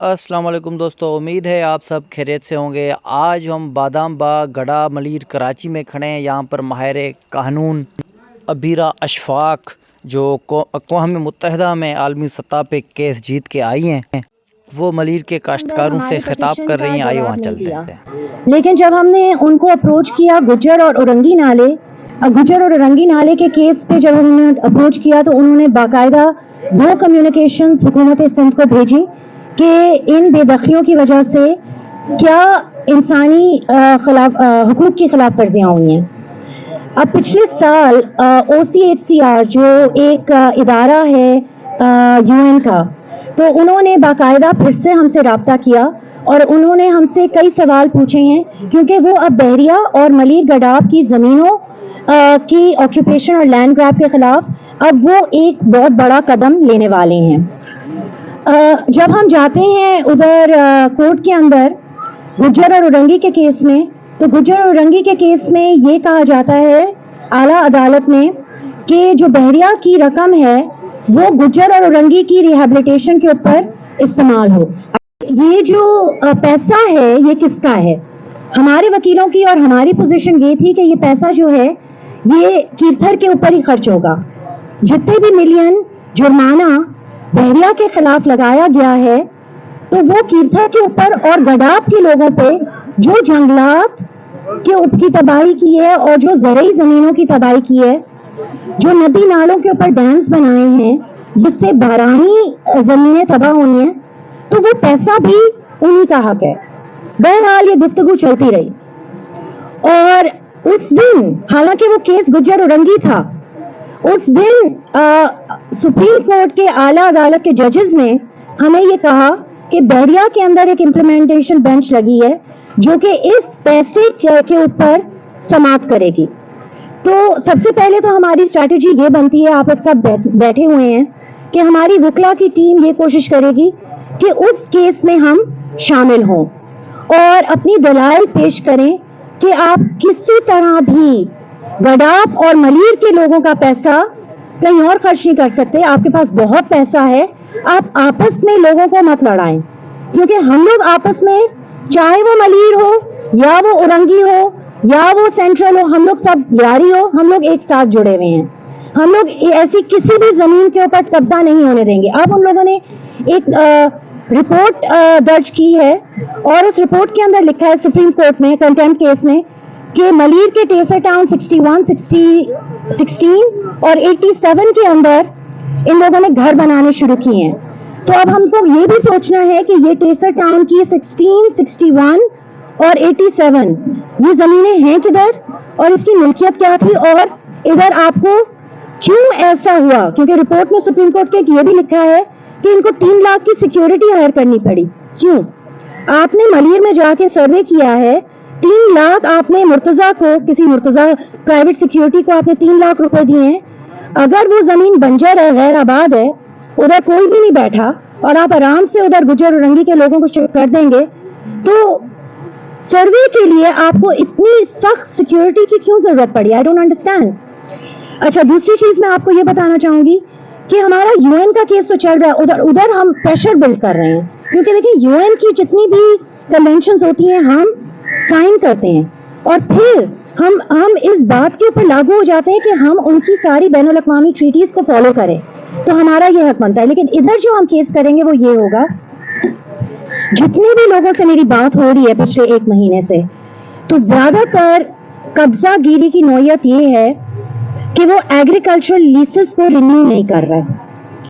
अस्सलाम वालेकुम दोस्तों, उम्मीद है आप सब खैरियत से होंगे। आज हम बादाम बाग गड़ा मलीर कराची में खड़े हैं। यहाँ पर माहिर कानून अबीरा अशफाक जो अक़वाम मुत्तहिदा में आलमी सतह पे केस जीत के आई हैं, वो मलीर के काश्तकारों से खिताब कर रही हैं। आइए वहाँ चलते हैं। लेकिन जब हमने उनको अप्रोच किया गुज्जर और उरंगी नाले के केस पे जब उन्होंने अप्रोच किया तो उन्होंने बाकायदा 2 कम्युनिकेशंस हुकूमत सिंध को भेजी कि इन बेदखलियों की वजह से क्या इंसानी हुकूक की खिलाफ वर्जियाँ हुई हैं। अब पिछले साल OCHCR जो एक इदारा है UN का, तो उन्होंने बाकायदा फिर से हमसे राब्ता किया और उन्होंने हमसे कई सवाल पूछे हैं, क्योंकि वो अब बहरिया और मलीर गडाब की ज़मीनों की ऑक्यूपेशन और लैंड ग्रैब के खिलाफ अब वो एक बहुत बड़ा कदम लेने वाले हैं। जब हम जाते हैं उधर कोर्ट के अंदर गुज्जर और उरंगी के केस में, तो गुज्जर और उरंगी के केस में ये कहा जाता है आला अदालत में कि जो बहरिया की रकम है वो गुज्जर और उरंगी की रिहैबिलिटेशन के ऊपर इस्तेमाल हो। ये जो पैसा है ये किसका है? हमारे वकीलों की और हमारी पोजीशन ये थी कि ये पैसा जो है ये कीर्थर के ऊपर ही खर्च होगा। जितने भी मिलियन जुर्माना बहरिया के खिलाफ लगाया गया है तो वो कीर्थर के ऊपर और गडाब के लोगों पे जो जंगलात की तबाही की है और जो ज़रई ज़मीनों की तबाही की है, जो नदी नालों के ऊपर डैम्स बनाए हैं जिससे बारानी ज़मीनें तबाह हुई हैं, तो वो पैसा भी उन्हीं का हक है। बहरहाल ये गुफ्तगू चलती रही और उस दिन, हालांकि वो केस गुज्जर उरंगी था, उस दिन सुप्रीम कोर्ट के आला अदालत के जजेस ने हमें ये कहा कि बहरिया के अंदर एक इम्प्लीमेंटेशन बेंच लगी है जो कि इस पैसे के ऊपर समाप्त करेगी। तो सबसे पहले तो हमारी स्ट्रैटेजी ये बनती है, आप लोग सब बैठे हुए हैं, कि हमारी वकला की टीम ये कोशिश करेगी कि उस केस में हम शामिल हों और अपनी दलाइल पेश करें कि आप किसी तरह भी गडाब और मलीर के लोगों का पैसा कहीं और खर्च नहीं कर सकते। आपके पास बहुत पैसा है, आप आपस में लोगों को मत लड़ाएं, क्योंकि हम लोग आपस में, चाहे वो मलीर हो या वो उरंगी हो या वो सेंट्रल हो, हम लोग सब यारी हो, हम लोग एक साथ जुड़े हुए हैं। हम लोग ऐसी किसी भी जमीन के ऊपर कब्जा नहीं होने देंगे। अब उन लोगों ने एक रिपोर्ट दर्ज की है और उस रिपोर्ट के अंदर लिखा है सुप्रीम कोर्ट में कंटेम्प्ट केस में कि मलीर के टेसर टाउन 61, 16 और 87 के अंदर इन लोगों ने घर बनाने शुरू किए हैं। तो अब हमको ये भी सोचना है कि ये टेसर टाउन की 16, 61 और 87 ये जमीनें हैं किधर और इसकी मिल्कियत क्या थी, और इधर आपको क्यों ऐसा हुआ, क्योंकि रिपोर्ट में सुप्रीम कोर्ट के ये भी लिखा है कि इनको 3 लाख की सिक्योरिटी हायर करनी पड़ी। क्यों? आपने मलीर में जाके सर्वे किया है, 3 लाख आपने मुर्तजा प्राइवेट सिक्योरिटी को आपने 3 लाख रुपए दिए हैं। अगर वो जमीन बंजर है, गैर आबाद है, उधर कोई भी नहीं बैठा और आप आराम से उधर गुज्जर उरंगी के लोगों को शिफ्ट कर देंगे, तो सर्वे के लिए आपको इतनी सख्त सिक्योरिटी की क्यों जरूरत पड़ी? I don't understand. अच्छा, दूसरी चीज मैं आपको ये बताना चाहूंगी कि हमारा UN का केस तो चल रहा है, उधर हम प्रेशर बिल्ड कर रहे हैं, क्योंकि देखिए UN की जितनी भी कन्वेंशंस होती हैं हम साइन करते हैं और फिर हम इस बात के ऊपर लागू हो जाते हैं कि हम उनकी सारी बैनुल अक़वामी ट्रीटीज को फॉलो करें, तो हमारा ये हक बनता है। लेकिन इधर जो हम केस करेंगे वो ये होगा, जितने भी लोगों से मेरी बात हो रही है पिछले 1 महीने से, तो ज्यादातर कब्जा गिरी की नौयत ये है कि वो एग्रीकल्चरल लीसेस को रिन्यू नहीं कर रहा है।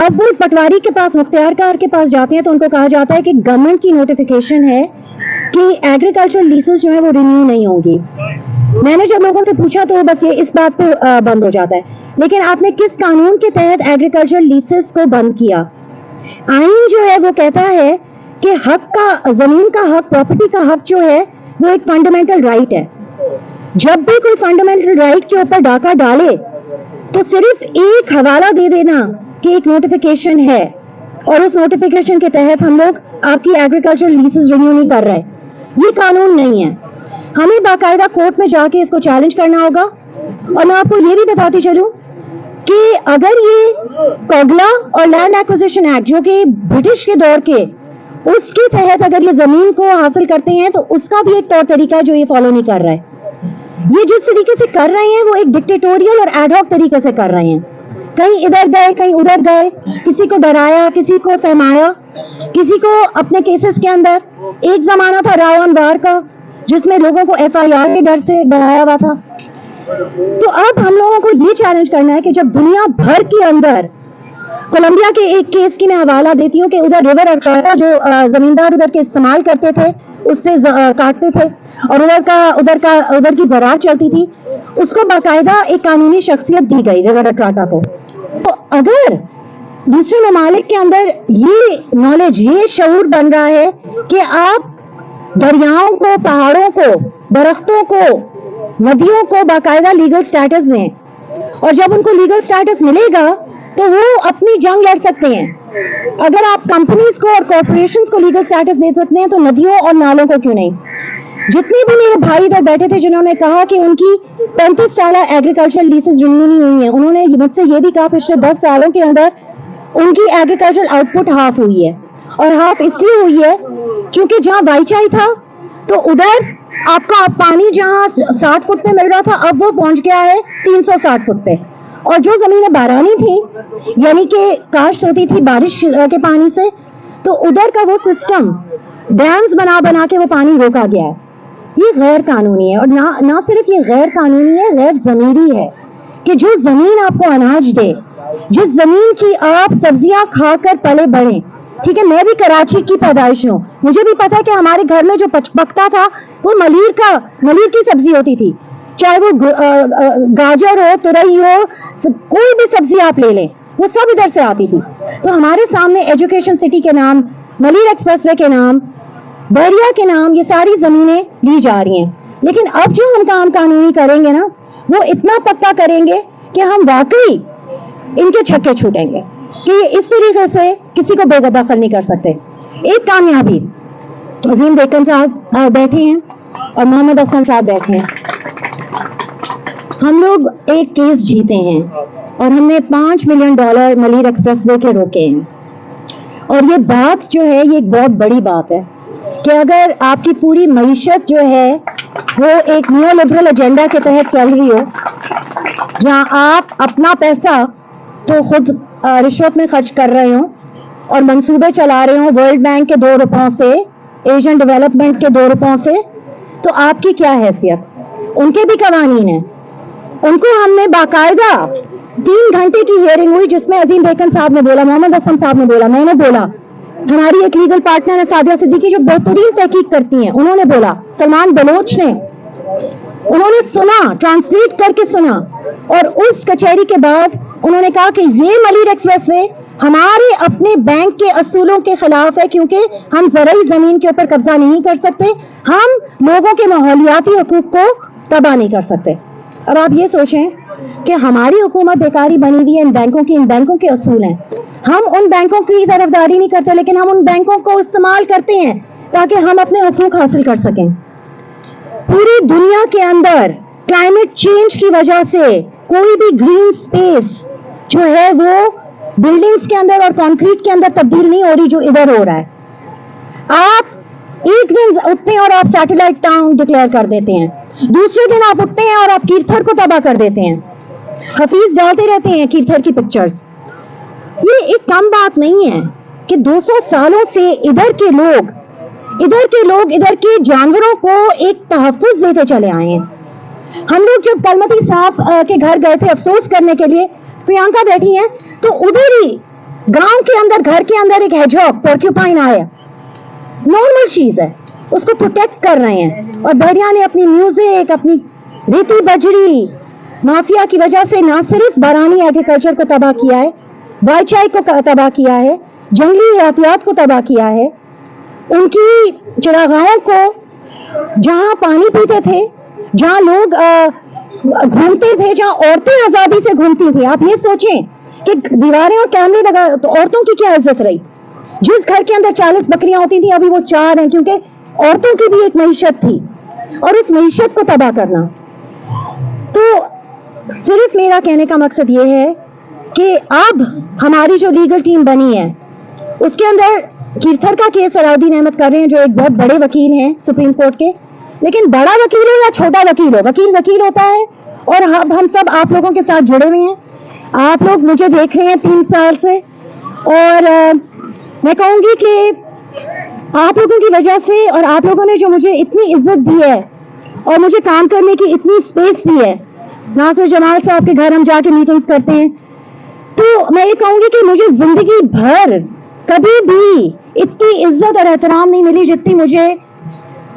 अब वो पटवारी के पास, मुख्तियारकार के पास जाते हैं तो उनको कहा जाता है कि गवर्नमेंट की नोटिफिकेशन है कि एग्रीकल्चरल लीसेस जो है वो रिन्यू नहीं होंगी। मैंने जब लोगों से पूछा तो बस ये इस बात पे बंद हो जाता है। लेकिन आपने किस कानून के तहत एग्रीकल्चरल लीसेस को बंद किया? आईन जो है वो कहता है कि हक का, जमीन का हक, प्रॉपर्टी का हक जो है वो एक फंडामेंटल राइट है। जब भी कोई फंडामेंटल राइट के ऊपर डाका डाले तो सिर्फ एक हवाला दे देना कि एक नोटिफिकेशन है और उस नोटिफिकेशन के तहत हम लोग आपकी एग्रीकल्चरल लीसेस रिन्यू नहीं कर रहे, ये कानून नहीं है। हमें बाकायदा कोर्ट में जाके इसको चैलेंज करना होगा। और मैं आपको ये भी बताती चलूं कि अगर ये कोगला और लैंड एक्विजिशन एक्ट जो कि ब्रिटिश के दौर के اس کے تحت اگر یہ زمین کو حاصل کرتے ہیں تو اس کا بھی ایک طور طریقہ ہے جو یہ فالو نہیں کر رہا ہے. یہ جس طریقے سے کر رہے ہیں وہ ایک ڈکٹیٹوریل اور ایڈ ہاک طریقے سے کر رہے ہیں. کہیں ادھر گئے کہیں ادھر گئے, کسی کو ڈرایا کسی کو سہمایا, کسی کو اپنے کیسز کے اندر. ایک زمانہ تھا راون وار کا جس میں لوگوں کو FIR کے ڈر سے ڈرایا ہوا تھا. تو اب ہم لوگوں کو یہ چیلنج کرنا ہے کہ جب دنیا بھر کے اندر کولمبیا کے ایک کیس کی میں حوالہ دیتی ہوں کہ ادھر ریور ارکاٹا جو زمیندار ادھر کے استعمال کرتے تھے اس سے کاٹتے تھے اور ادھر کی زراعت چلتی تھی, اس کو باقاعدہ ایک قانونی شخصیت دی گئی ریور ارکاٹا کو. تو اگر دوسرے ممالک کے اندر یہ نالج یہ شعور بن رہا ہے کہ آپ دریاؤں کو پہاڑوں کو درختوں کو ندیوں کو باقاعدہ لیگل سٹیٹس دیں, اور جب ان کو لیگل سٹیٹس ملے گا تو وہ اپنی جنگ لڑ سکتے ہیں. اگر آپ کمپنیز کو اور کارپوریشنز کو لیگل سٹیٹس دے سکتے ہیں تو ندیوں اور نالوں کو کیوں نہیں. جتنے بھی میرے بھائی ادھر بیٹھے تھے جنہوں نے کہا کہ ان کی 35 سالہ ایگریکلچر لیسز رینیو نہیں ہوئی ہیں, انہوں نے مجھ سے یہ بھی کہا پچھلے 10 سالوں کے اندر ان کی ایگریکلچر آؤٹ پٹ ہاف ہوئی ہے, اور ہاف اس لیے ہوئی ہے کیونکہ جہاں وائچائی تھا تو ادھر آپ کا پانی جہاں 60 فٹ پہ مل رہا تھا اب وہ پہنچ گیا ہے 360 فٹ پہ, اور جو زمینیں بارانی تھیں یعنی کہ کاشت ہوتی تھی بارش کے پانی سے, تو ادھر کا وہ سسٹم ڈیمز بنا بنا کے وہ پانی روکا گیا ہے. یہ غیر قانونی ہے, اور نہ صرف یہ غیر قانونی ہے, غیر ضمیری ہے کہ جو زمین آپ کو اناج دے, جس زمین کی آپ سبزیاں کھا کر پلے بڑھیں. ٹھیک ہے, میں بھی کراچی کی پیدائش ہوں, مجھے بھی پتا کہ ہمارے گھر میں جو پکتا تھا وہ ملیر کی سبزی ہوتی تھی, چاہے وہ گاجر ہو ترئی ہو کوئی بھی سبزی آپ لے لیں وہ سب ادھر سے آتی تھی. تو ہمارے سامنے ایجوکیشن سٹی کے نام, ملیر ایکسپریس وے کے نام, بحریہ کے نام یہ ساری زمینیں لی جا رہی ہیں. لیکن اب جو ہم کام قانونی کریں گے نا وہ اتنا پکا کریں گے کہ ہم واقعی ان کے چھکے چھوٹیں گے کہ اس طریقے سے کسی کو بے دخل نہیں کر سکتے. ایک کامیابی عظیم بیکن صاحب بیٹھے ہیں اور محمد حسن صاحب بیٹھے ہیں. ہم لوگ ایک کیس جیتے ہیں اور ہم نے $5 ملین ملیر ایکسپریس وے کے روکے ہیں, اور یہ بات جو ہے یہ ایک بہت بڑی بات ہے کہ اگر آپ کی پوری معیشت جو ہے وہ ایک نیو لبرل ایجنڈا کے تحت چل رہی ہو جہاں آپ اپنا پیسہ تو خود رشوت میں خرچ کر رہے ہوں اور منصوبے چلا رہے ہوں ورلڈ بینک کے 2 روپوں سے, ایشین ڈیولپمنٹ کے 2 روپوں سے, تو آپ کی کیا حیثیت. ان کے بھی قوانین ہیں, ان کو ہم نے باقاعدہ 3 گھنٹے کی ہیئرنگ ہوئی جس میں عظیم بیکن صاحب نے بولا, محمد حسن صاحب نے بولا, میں نے بولا, ہماری ایک لیگل پارٹنر ہے سعدیہ صدیقی جو بہترین تحقیق کرتی ہیں, انہوں نے بولا, سلمان بلوچ نے, انہوں نے سنا, ٹرانسلیٹ کر کے سنا, اور اس کچہری کے بعد انہوں نے کہا کہ یہ ملیر ایکسپریس وے ہمارے اپنے بینک کے اصولوں کے خلاف ہے کیونکہ ہم زرعی زمین کے اوپر قبضہ نہیں کر سکتے, ہم لوگوں کے ماحولیاتی حقوق کو تباہ نہیں کر سکتے. اب آپ یہ سوچیں کہ ہماری حکومت بیکاری بنی ہوئی ہے ان بینکوں کے اصول ہیں, ہم ان بینکوں کی طرفداری نہیں کرتے لیکن ہم ان بینکوں کو استعمال کرتے ہیں تاکہ ہم اپنے حقوق حاصل کر سکیں. پوری دنیا کے اندر کلائمیٹ چینج کی وجہ سے کوئی بھی گرین سپیس جو ہے وہ بلڈنگز کے اندر اور کانکریٹ کے اندر تبدیل نہیں ہو رہی جو ادھر ہو رہا ہے. آپ ایک دن اٹھتے ہیں اور آپ سیٹلائٹ ٹاؤن ڈکلیئر کر دیتے ہیں, دوسرے دن آپ اٹھتے ہیں اور آپ کیرتھر کو تباہ کر دیتے ہیں, حفیظ ڈالتے رہتے ہیں کیرتھر کی پکچرز. یہ ایک کم بات نہیں ہے کہ 200 سالوں سے ادھر کے جانوروں کو ایک تحفظ دیتے چلے آئے ہیں. ہم لوگ جب کلمتی صاحب کے گھر گئے تھے افسوس کرنے کے لیے, پریانکا بیٹھی ہیں, تو ادھر ہی گاؤں کے اندر گھر کے اندر ایک ہیجھاگ پورکیوپائن آیا, نارمل چیز ہے, اس کو پروٹیکٹ کر رہے ہیں, اور بحریہ نے اپنی میوزک, اپنی ریتی بجری مافیا کی وجہ سے نہ صرف بارانی ایگریکلچر کو تباہ کیا ہے, وائچائی کو تباہ کیا ہے, جنگلی حیاتیات کو تباہ کیا ہے, ان کی چراگاہوں کو جہاں پانی پیتے تھے, جہاں لوگ گھومتے تھے, جہاں عورتیں آزادی سے گھومتی تھیں. آپ یہ سوچیں کہ دیواریں اور کیمرے لگا تو عورتوں کی کیا عزت رہی. جس گھر کے اندر 40 بکریاں ہوتی تھیں ابھی وہ 4 ہیں کیونکہ عورتوں کی بھی ایک معیشت تھی, اور اس معیشت کو تباہ کرنا. تو صرف میرا کہنے کا مقصد یہ ہے کہ اب ہماری جو لیگل ٹیم بنی ہے اس کے اندر कीर्थर का केस अलाउद्दीन अहमद कर रहे हैं, जो एक बहुत बड़े वकील हैं सुप्रीम कोर्ट के। लेकिन बड़ा वकील हो या छोटा वकील हो, वकील वकील होता है। और हम सब आप लोगों के साथ जुड़े हुए हैं। आप लोग मुझे देख रहे हैं 3 साल से, और मैं कहूंगी कि आप लोगों की वजह से, और आप लोगों ने जो मुझे इतनी इज्जत दी है और मुझे काम करने की इतनी स्पेस दी है, नासिर जमाल साहब के घर हम जाके मीटिंग्स करते हैं, तो मैं ये कहूंगी कि मुझे जिंदगी भर कभी भी इतनी इज्जत और एहतराम नहीं मिली जितनी मुझे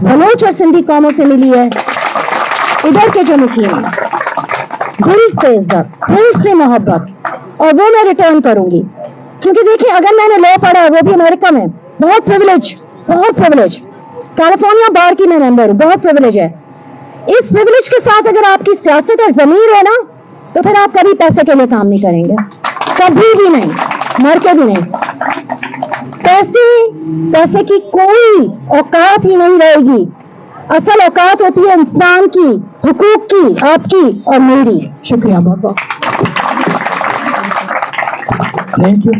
बलोच और सिंधी कौमों से मिली है। इधर के जो मुखिया हैं, दिल से इज्जत, दिल से मोहब्बत, और वो मैं रिटर्न करूंगी। क्योंकि देखिए, अगर मैंने लॉ पढ़ा है, वो भी अमेरिका में, बहुत प्रिविलेज, बहुत प्रिविलेज। कैलिफोर्निया बार की मैं मेंबर हूँ, बहुत प्रिविलेज है। इस प्रिविलेज के साथ अगर आपकी सियासत और जमीर है ना, तो फिर आप कभी पैसे के लिए काम नहीं करेंगे, कभी भी नहीं, मर के भी नहीं। पैसे की कोई औकात ही नहीं रहेगी। असल औकात होती है इंसान की, हुकूक की, आपकी और मेरी। शुक्रिया बहुत बहुत। Thank you.